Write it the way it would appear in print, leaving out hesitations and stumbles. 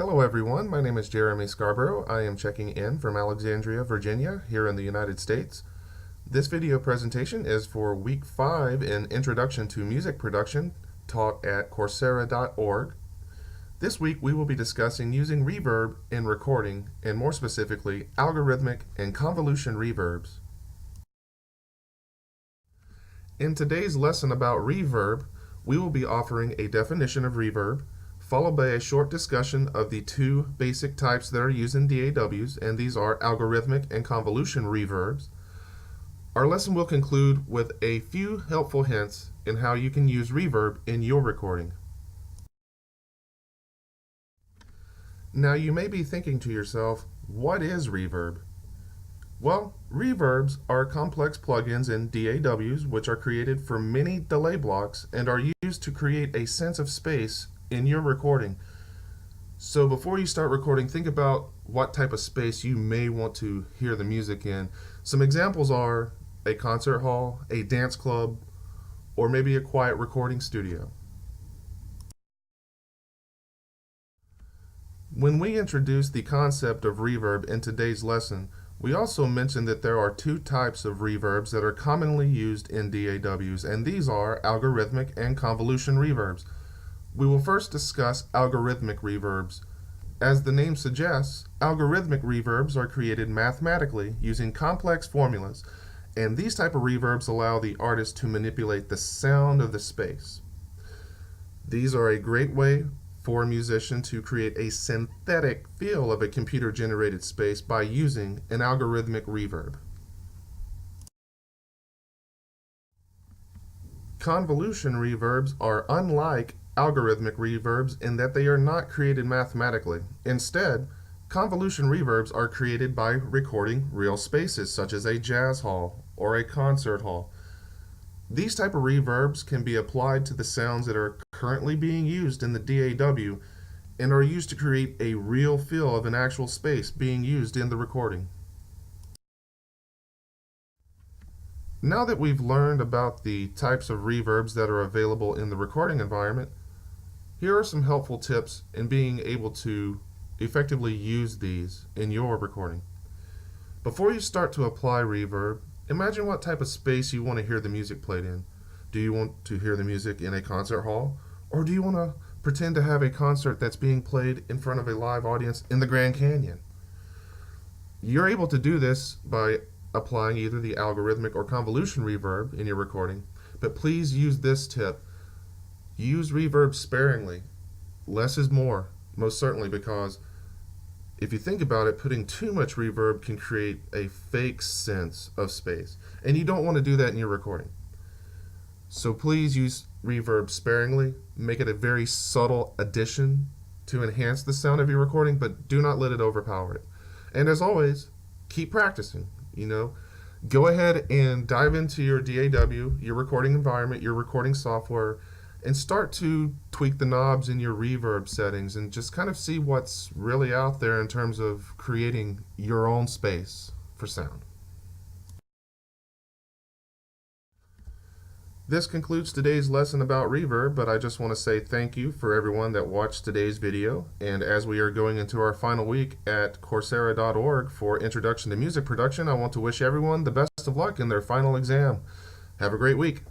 Hello everyone, my name is Jeremy Scarborough. I am checking in from Alexandria, Virginia, here in the United States. This video presentation is for Week 5 in Introduction to Music Production, taught at Coursera.org. This week we will be discussing using reverb in recording, and more specifically, algorithmic and convolution reverbs. In today's lesson about reverb, we will be offering a definition of reverb, followed by a short discussion of the two basic types that are used in DAWs, and these are algorithmic and convolution reverbs. Our lesson will conclude with a few helpful hints in how you can use reverb in your recording. Now you may be thinking to yourself, what is reverb? Well, reverbs are complex plugins in DAWs which are created for many delay blocks and are used to create a sense of space in your recording. So before you start recording, think about what type of space you may want to hear the music in. Some examples are a concert hall, a dance club, or maybe a quiet recording studio. When we introduced the concept of reverb in today's lesson, we also mentioned that there are two types of reverbs that are commonly used in DAWs, and these are algorithmic and convolution reverbs. We will first discuss algorithmic reverbs. As the name suggests, algorithmic reverbs are created mathematically using complex formulas, and these type of reverbs allow the artist to manipulate the sound of the space. These are a great way for a musician to create a synthetic feel of a computer-generated space by using an algorithmic reverb. Convolution reverbs are unlike algorithmic reverbs in that they are not created mathematically. Instead, convolution reverbs are created by recording real spaces such as a jazz hall or a concert hall. These type of reverbs can be applied to the sounds that are currently being used in the DAW and are used to create a real feel of an actual space being used in the recording. Now that we've learned about the types of reverbs that are available in the recording environment, here are some helpful tips in being able to effectively use these in your recording. Before you start to apply reverb, imagine what type of space you want to hear the music played in. Do you want to hear the music in a concert hall? Or do you want to pretend to have a concert that's being played in front of a live audience in the Grand Canyon? You're able to do this by applying either the algorithmic or convolution reverb in your recording, but please use this tip. Use reverb sparingly. Less is more, most certainly, because if you think about it, putting too much reverb can create a fake sense of space, and you don't want to do that in your recording. So please use reverb sparingly. Make it a very subtle addition to enhance the sound of your recording, but do not let it overpower it. And as always, keep practicing. Go ahead and dive into your DAW, your recording environment, your recording software, and start to tweak the knobs in your reverb settings and just kind of see what's really out there in terms of creating your own space for sound. This concludes today's lesson about reverb, but I just want to say thank you for everyone that watched today's video. And as we are going into our final week at Coursera.org for Introduction to Music Production, I want to wish everyone the best of luck in their final exam. Have a great week.